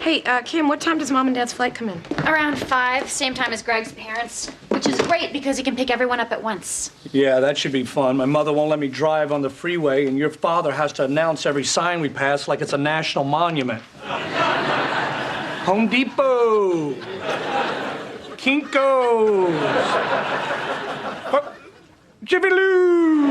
Hey, Kim, what time does Mom and Dad's flight come in? Around 5, same time as Greg's parents, which is great because he can pick everyone up at once. Yeah, that should be fun. My mother won't let me drive on the freeway, and your father has to announce every sign we pass like it's a national monument. Home Depot. Kinko's. Jiffy Lube.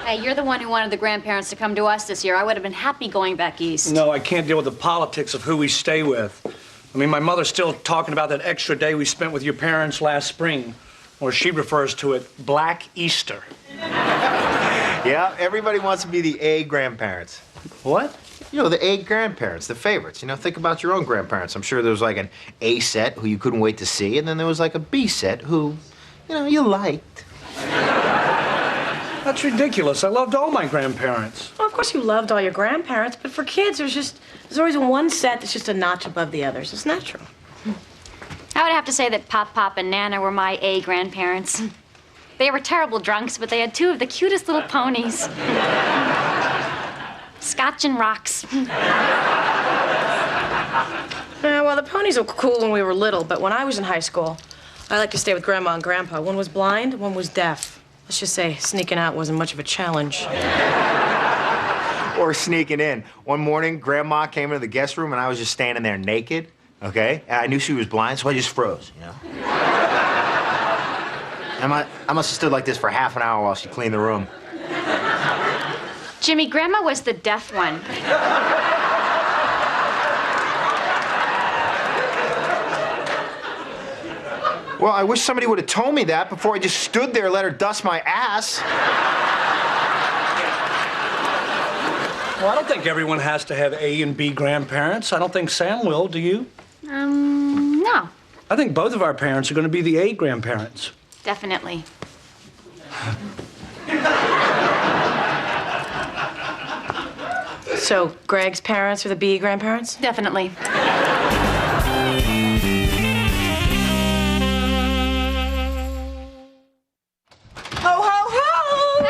Hey, you're the one who wanted the grandparents to come to us this year. I would have been happy going back east. No, I can't deal with the politics of who we stay with. I mean, my mother's still talking about that extra day we spent with your parents last spring, or she refers to it, Black Easter. Yeah, everybody wants to be the A grandparents. What? You know, the A grandparents, the favorites. You know, think about your own grandparents. I'm sure there was like an A set who you couldn't wait to see, and then there was like a B set who, you know, you liked. That's ridiculous. I loved all my grandparents. Well, of course you loved all your grandparents, but for kids, there's always one set that's just a notch above the others. It's natural. I would have to say that Pop and Nana were my A grandparents. They were terrible drunks, but they had 2 of the cutest little ponies. Scotch and rocks. Yeah, well, the ponies were cool when we were little, but when I was in high school, I liked to stay with Grandma and Grandpa. One was blind, one was deaf. Let's just say sneaking out wasn't much of a challenge. Or sneaking in. One morning, Grandma came into the guest room, and I was just standing there naked, okay? And I knew she was blind, so I just froze, you know? I must have stood like this for half an hour while she cleaned the room. Jimmy, Grandma was the deaf one. Well, I wish somebody would have told me that before I just stood there and let her dust my ass. Well, I don't think everyone has to have A and B grandparents. I don't think Sam will, do you? No. I think both of our parents are going to be the A grandparents. Definitely. So Greg's parents are the B grandparents? Definitely. Ho, ho, ho!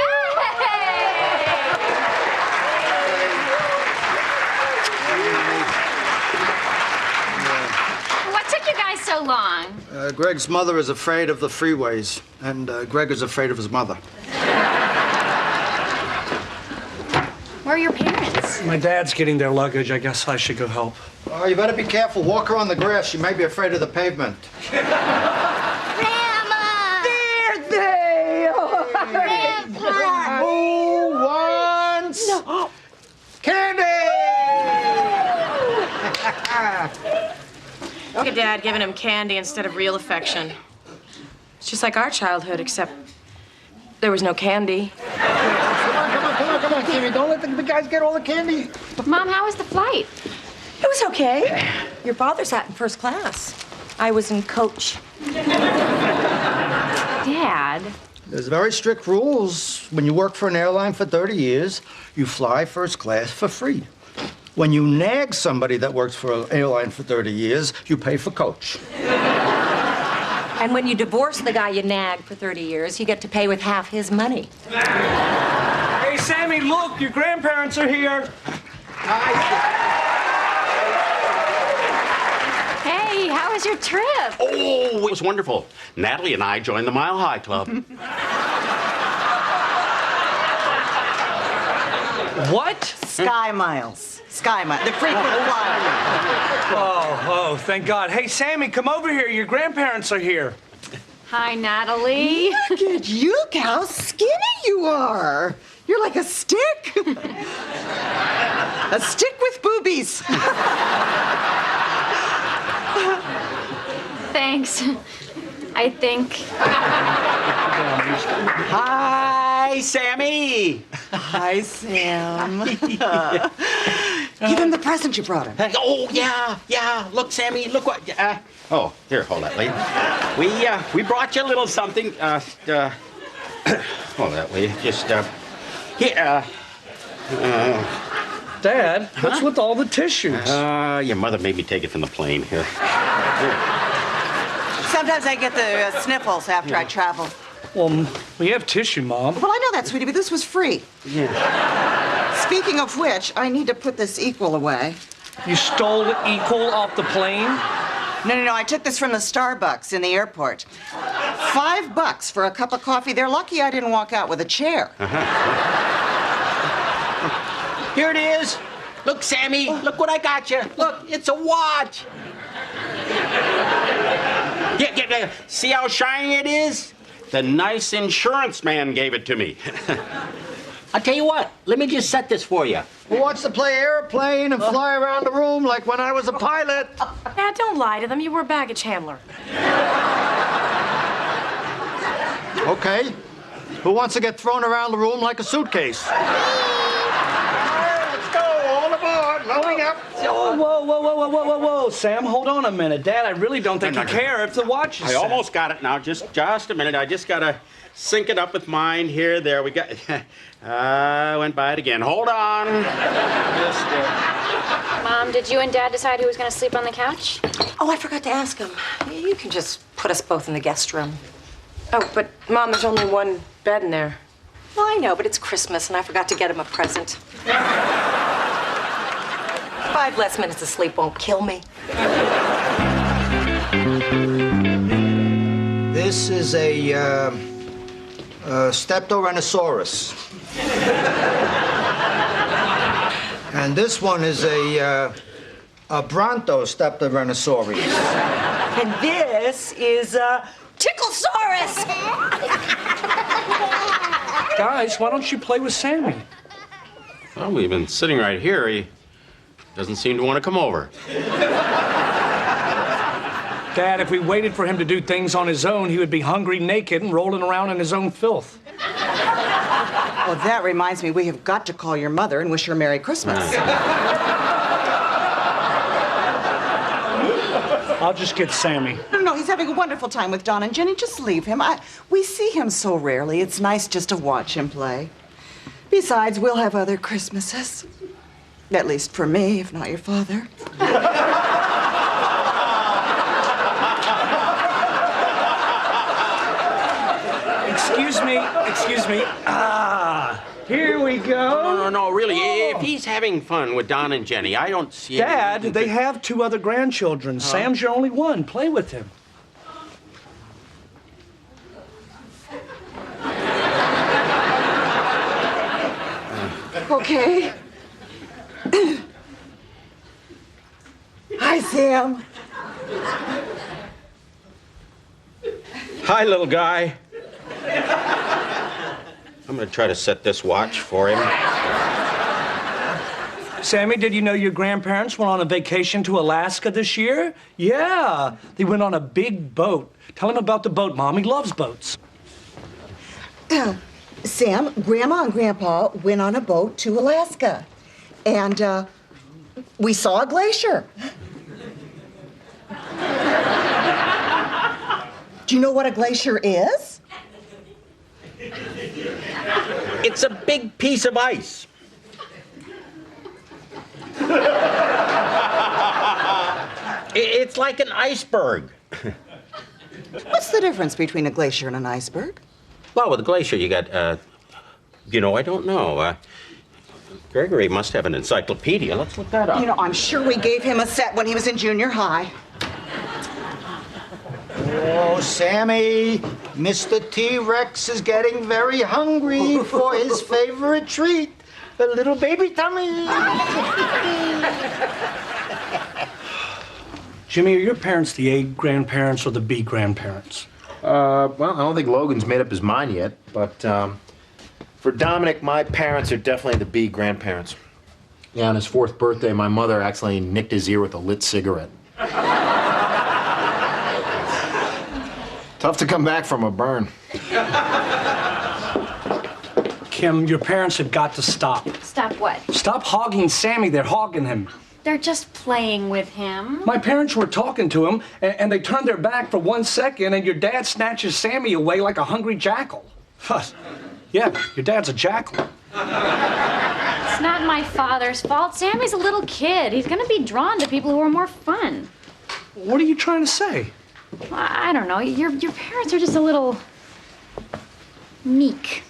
What took you guys so long? Greg's mother is afraid of the freeways, and Greg is afraid of his mother. Where are your parents? My dad's getting their luggage. I guess I should go help. Oh, you better be careful. Walk her on the grass. She may be afraid of the pavement. Who wants candy? Look at Dad giving him candy instead of real affection. It's just like our childhood, except there was no candy. Come on, Kimmy. Don't let the guys get all the candy. Mom, how was the flight? It was okay. Your father sat in first class. I was in coach. Dad. There's very strict rules. When you work for an airline for 30 years, you fly first class for free. When you nag somebody that works for an airline for 30 years, you pay for coach. And when you divorce the guy you nagged for 30 years, you get to pay with half his money. Hey, Sammy, look, your grandparents are here. Hey, how was your trip? Oh, it was wonderful. Natalie and I joined the Mile High Club. What? Sky Miles. Sky Miles. The frequent flyer. Oh, thank God. Hey, Sammy, come over here. Your grandparents are here. Hi, Natalie. Look at you, how skinny you are. You're like a stick. A stick with boobies. Thanks. I think. Hi, Sammy. Hi, Sam. Give him the present you brought him. Oh, yeah. Look, Sammy, look what... oh, here, hold that, lady. We brought you a little something. Hold that, lady. Just, here, Dad, what's with all the tissues? Your mother made me take it from the plane. Here. Sometimes I get the sniffles after I travel. Well, we have tissue, Mom. Well, I know that, sweetie, but this was free. Yeah. Speaking of which, I need to put this equal away. You stole equal off the plane? No. I took this from the Starbucks in the airport. $5 for a cup of coffee. They're lucky I didn't walk out with a chair. Here it is. Look, Sammy, look what I got you. Look, it's a watch. Yeah. See how shiny it is? The nice insurance man gave it to me. I'll tell you what, let me just set this for you. Who wants to play airplane and fly around the room like when I was a pilot? Dad, don't lie to them. You were a baggage handler. Okay. Who wants to get thrown around the room like a suitcase? All right, let's go. All aboard. Loading up. Whoa. Sam, hold on a minute. Dad, I really don't think you care if the watch is I set. almost got it now. Just a minute. I just gotta sync it up with mine here. There we go. I went by it again. Hold on. Mom, did you and Dad decide who was going to sleep on the couch? Oh, I forgot to ask him. You can just put us both in the guest room. Oh, but Mom, there's only one bed in there. Well, I know, but it's Christmas, and I forgot to get him a present. 5 less minutes of sleep won't kill me. This is a Steptorhinosaurus. And this one is a Brontostephorhinosaurus. And this is a Ticklesaurus. Guys, why don't you play with Sammy? Well, we've been sitting right here. He doesn't seem to want to come over. Dad, if we waited for him to do things on his own, he would be hungry, naked, and rolling around in his own filth. Well, that reminds me, we have got to call your mother and wish her Merry Christmas. I'll just get Sammy. No, he's having a wonderful time with Don and Jenny. Just leave him. We see him so rarely. It's nice just to watch him play. Besides, we'll have other Christmases. At least for me, if not your father. Excuse me. Here we go. No, really. If he's having fun with Don and Jenny, I don't see Dad, they have 2 other grandchildren. Sam's your only one. Play with him. Okay. Hi, Sam. Hi, little guy. I'm gonna try to set this watch for him. Sammy, did you know your grandparents went on a vacation to Alaska this year? Yeah, they went on a big boat. Tell him about the boat, Mom. He loves boats. Sam, Grandma and Grandpa went on a boat to Alaska. And we saw a glacier. Do you know what a glacier is? It's a big piece of ice. It's like an iceberg. What's the difference between a glacier and an iceberg? Well, with a glacier, you got, I don't know. Gregory must have an encyclopedia. Let's look that up. You know, I'm sure we gave him a set when he was in junior high. Oh, Sammy, Mr. T-Rex is getting very hungry for his favorite treat, a little baby tummy. Jimmy, are your parents the A grandparents or the B grandparents? Well, I don't think Logan's made up his mind yet, but for Dominic, my parents are definitely the B grandparents. Yeah, on his 4th birthday, my mother accidentally nicked his ear with a lit cigarette. Tough to come back from a burn. Kim, your parents have got to stop. Stop what? Stop hogging Sammy. They're hogging him. They're just playing with him. My parents were talking to him, and they turned their back for 1 second, and your dad snatches Sammy away like a hungry jackal. Yeah, your dad's a jackal. It's not my father's fault. Sammy's a little kid. He's gonna be drawn to people who are more fun. What are you trying to say? I don't know. Your parents are just a little meek.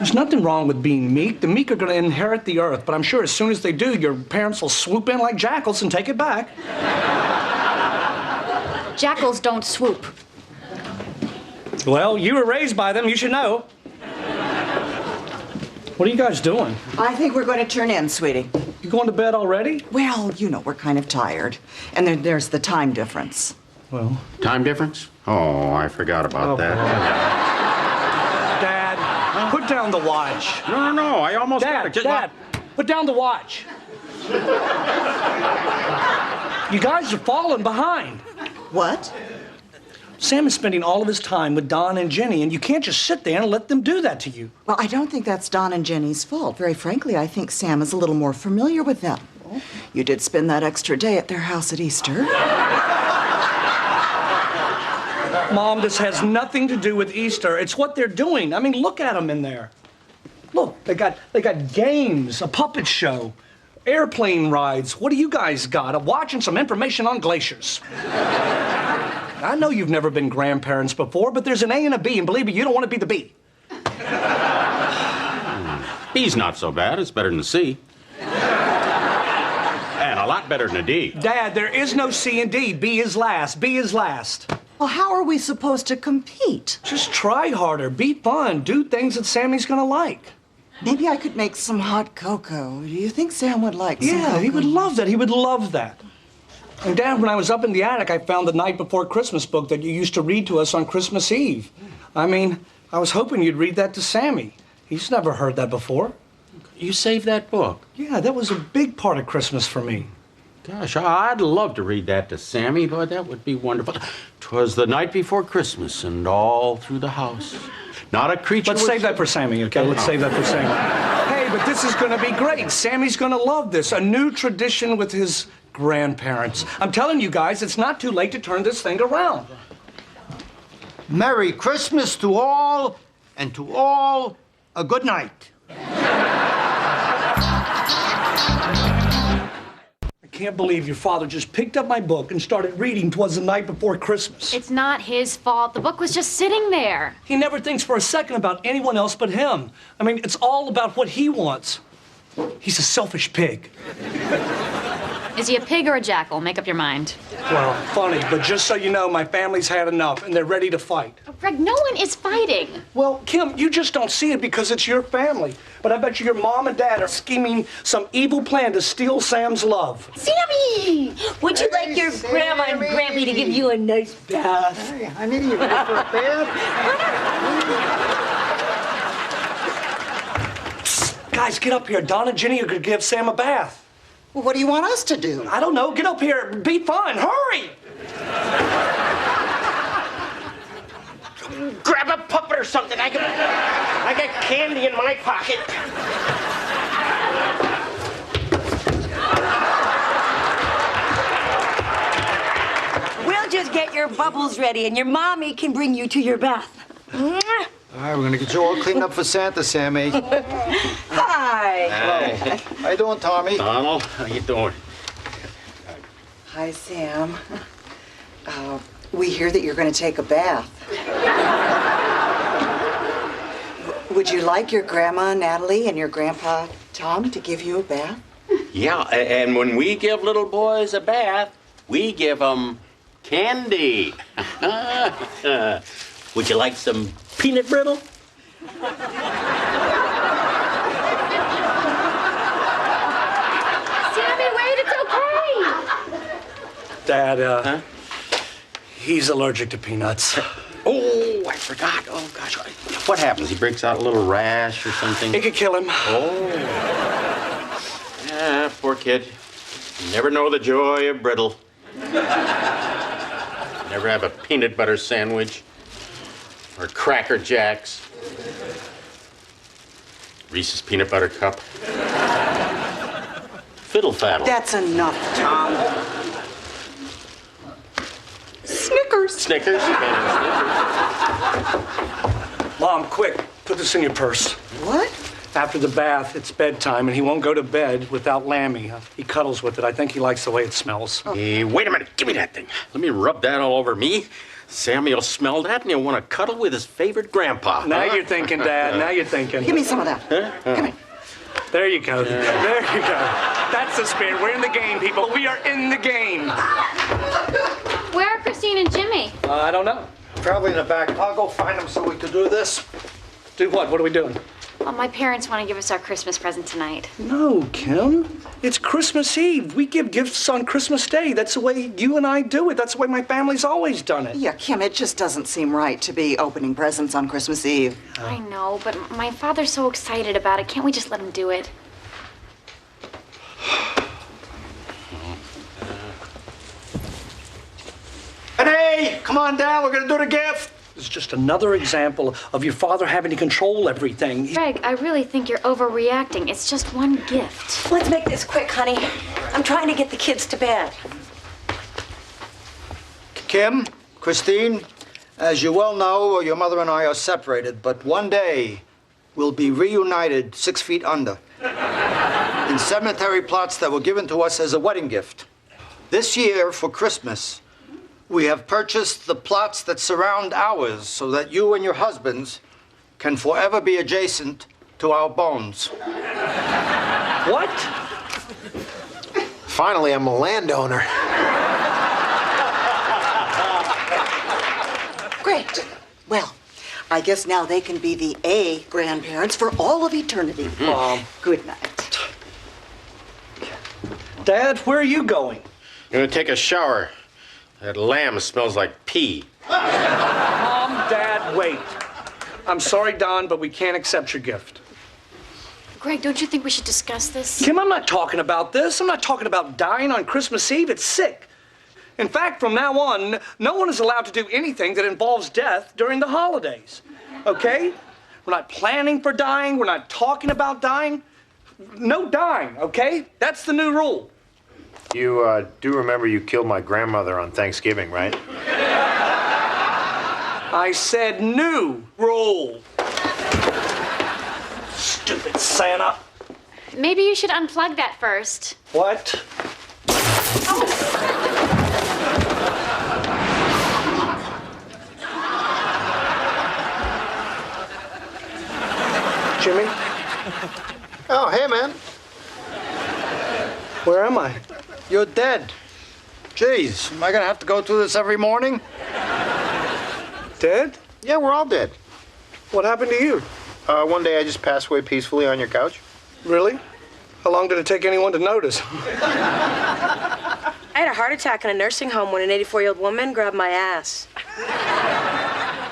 There's nothing wrong with being meek. The meek are going to inherit the earth, but I'm sure as soon as they do, your parents will swoop in like jackals and take it back. Jackals don't swoop. Well, you were raised by them. You should know. What are you guys doing? I think we're going to turn in, sweetie. You going to bed already? Well, you know, we're kind of tired. And there's the time difference. Well. Time difference? Oh, I forgot about that. Dad, put down the watch. No, I almost got it. Dad, put down the watch. You guys are falling behind. What? Sam is spending all of his time with Don and Jenny, and you can't just sit there and let them do that to you. Well, I don't think that's Don and Jenny's fault. Very frankly, I think Sam is a little more familiar with them. You did spend that extra day at their house at Easter. Mom, this has nothing to do with Easter. It's what they're doing. I mean, look at them in there. Look, they got games, a puppet show, airplane rides. What do you guys got? I'm watching some information on glaciers. I know you've never been grandparents before, but there's an A and a B, and believe me, you don't want to be the B. B's not so bad. It's better than a C. And a lot better than a D. Dad, there is no C and D. B is last. B is last. Well, how are we supposed to compete? Just try harder. Be fun. Do things that Sammy's gonna like. Maybe I could make some hot cocoa. Do you think Sam would like some Yeah, cocoa? he would love that. He would love that. And Dad, when I was up in the attic, I found the Night Before Christmas book that you used to read to us on Christmas Eve. I mean, I was hoping you'd read that to Sammy. He's never heard that before. You saved that book? Yeah, that was a big part of Christmas for me. Gosh, I'd love to read that to Sammy, but that would be wonderful. 'Twas the night before Christmas, and all through the house, not a creature. Let's save that for Sammy, okay? Let's save that for Sammy. Hey, but this is gonna be great. Sammy's gonna love this. A new tradition with his grandparents. I'm telling you guys, it's not too late to turn this thing around. Merry Christmas to all, and to all, a good night. I can't believe your father just picked up my book and started reading 'Twas the Night Before Christmas. It's not his fault. The book was just sitting there. He never thinks for a second about anyone else but him. I mean, it's all about what he wants. He's a selfish pig. Is he a pig or a jackal? Make up your mind. Well, funny, but just so you know, my family's had enough, and they're ready to fight. Oh, Greg, no one is fighting. Well, Kim, you just don't see it because it's your family. But I bet you your mom and dad are scheming some evil plan to steal Sam's love. Sammy! Would you like your grandma and grampy to give you a nice bath? Hey, honey, you ready for a bath? Guys, get up here. Don and Jenny are gonna give Sam a bath. Well, what do you want us to do? I don't know. Get up here. Be fun. Hurry! Grab a puppet or something. I got candy in my pocket. We'll just get your bubbles ready and your mommy can bring you to your bath. All right, we're gonna get you all cleaned up for Santa, Sammy. Hi. Hey. How you doing, Tommy? Donald, how you doing? Hi, Sam. We hear that you're going to take a bath. Would you like your grandma, Natalie, and your grandpa, Tom, to give you a bath? Yeah, and when we give little boys a bath, we give them candy. Would you like some peanut brittle? Sammy, wait, it's okay. Dad, he's allergic to peanuts. Oh, I forgot. Oh, gosh. What happens? He breaks out a little rash or something? It could kill him. Oh. Yeah, poor kid. You never know the joy of brittle. Never have a peanut butter sandwich or Cracker Jacks. Reese's peanut butter cup. Fiddle faddle. That's enough, Tom. Snickers. Snickers. Mom, quick, put this in your purse. What? After the bath, it's bedtime, and he won't go to bed without Lammy. He cuddles with it. I think he likes the way it smells. Hey, wait a minute. Give me that thing. Let me rub that all over me. Sammy will smell that and he'll want to cuddle with his favorite grandpa. Now you're thinking, Dad. Now you're thinking. Give me some of that. Come here. There you go. There you go. That's the spirit. We're in the game, people. We are in the game. Where are Christine and Jimmy? I don't know. Probably in the back. I'll go find them so we can do this. Do what? What are we doing? Well, my parents want to give us our Christmas present tonight. No, Kim. It's Christmas Eve. We give gifts on Christmas Day. That's the way you and I do it. That's the way my family's always done it. Yeah, Kim, it just doesn't seem right to be opening presents on Christmas Eve. I know, but my father's so excited about it. Can't we just let him do it? Hey, come on down. We're going to do the gift. It's just another example of your father having to control everything. Greg, I really think you're overreacting. It's just one gift. Let's make this quick, honey. I'm trying to get the kids to bed. Kim, Christine, as you well know, your mother and I are separated, but one day we'll be reunited 6 feet under in cemetery plots that were given to us as a wedding gift. This year, for Christmas, we have purchased the plots that surround ours so that you and your husbands can forever be adjacent to our bones. What? Finally, I'm a landowner. Great. Well, I guess now they can be the A grandparents for all of eternity. Good night. Dad, where are you going? I'm gonna take a shower. That lamb smells like pee. Mom, Dad, wait. I'm sorry, Don, but we can't accept your gift. Greg, don't you think we should discuss this? Kim, I'm not talking about this. I'm not talking about dying on Christmas Eve. It's sick. In fact, from now on, no one is allowed to do anything that involves death during the holidays. Okay? We're not planning for dying. We're not talking about dying. No dying, okay? That's the new rule. You do remember you killed my grandmother on Thanksgiving, right? I said new rule. Stupid Santa. Maybe you should unplug that first. What? Jimmy, Oh, hey, man. where am I? You're dead. Jeez, am I going to have to go through this every morning? Dead? Yeah, we're all dead. What happened to you? One day I just passed away peacefully on your couch. Really? How long did it take anyone to notice? I had a heart attack in a nursing home when an 84-year-old woman grabbed my ass.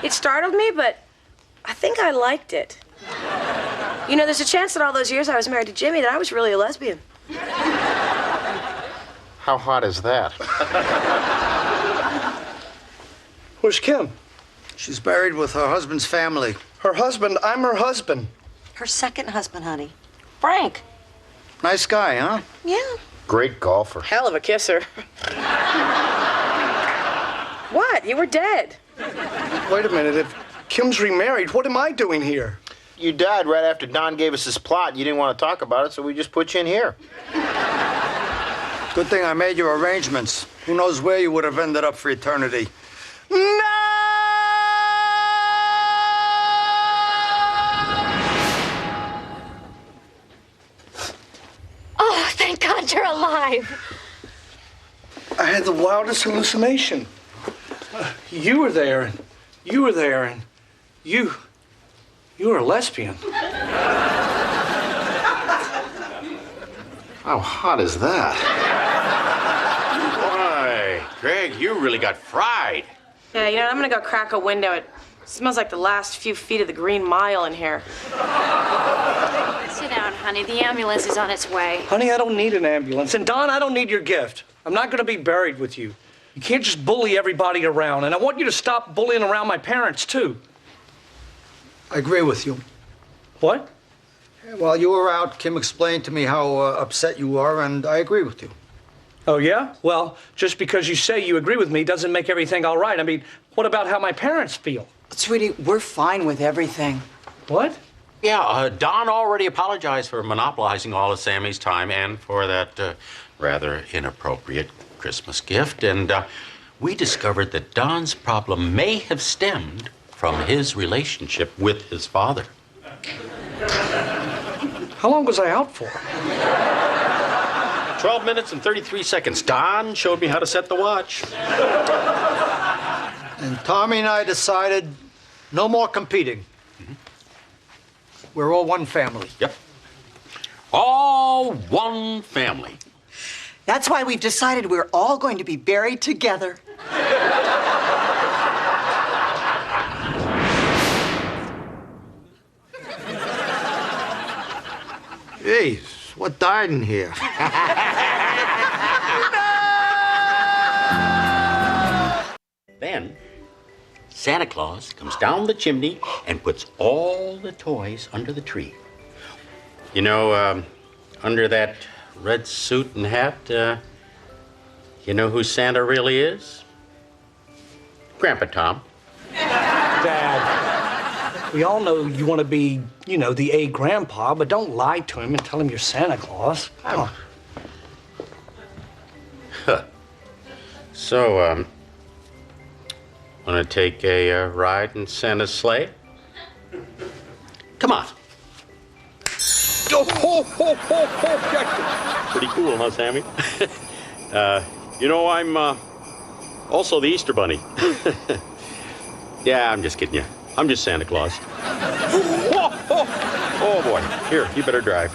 It startled me, but I think I liked it. You know, there's a chance that all those years I was married to Jimmy that I was really a lesbian. How hot is that? Where's Kim? She's buried with her husband's family. Her husband? I'm her husband. Her second husband, honey. Frank. Nice guy, huh? Yeah. Great golfer. Hell of a kisser. What? You were dead. Wait a minute. If Kim's remarried, what am I doing here? You died right after Don gave us his plot. You didn't want to talk about it, so we just put you in here. Good thing I made your arrangements. Who knows where you would have ended up for eternity. No! Oh, thank God you're alive. I had the wildest hallucination. You were there, and you were there, and you were a lesbian. How hot is that? Why, Greg, you really got fried. Yeah, you know, I'm gonna go crack a window. It smells like the last few feet of the Green Mile in here. Sit down, honey. The ambulance is on its way. Honey, I don't need an ambulance. And Don, I don't need your gift. I'm not gonna be buried with you. You can't just bully everybody around. And I want you to stop bullying around my parents, too. I agree with you. What? While you were out, Kim explained to me how upset you are, and I agree with you. Oh, yeah? Well, just because you say you agree with me doesn't make everything all right. I mean, what about how my parents feel? Sweetie, we're fine with everything. What? Yeah, Don already apologized for monopolizing all of Sammy's time and for that rather inappropriate Christmas gift. And we discovered that Don's problem may have stemmed from his relationship with his father. How long was I out for? 12 minutes and 33 seconds. Don showed me how to set the watch. And Tommy and I decided no more competing. We're all one family. Yep. All one family. That's why we've decided we're all going to be buried together. Jeez, what died in here? Then, Santa Claus comes down the chimney and puts all the toys under the tree. You know, under that red suit and hat, you know who Santa really is? Grandpa Tom. Dad, we all know you want to be, you know, the A grandpa, but don't lie to him and tell him you're Santa Claus. Come on. Huh. So, want to take a ride in Santa's sleigh? Come on. Pretty cool, huh, Sammy? You know, I'm also the Easter Bunny. Yeah, I'm just kidding you. I'm just Santa Claus. Oh, boy. Here, you better drive.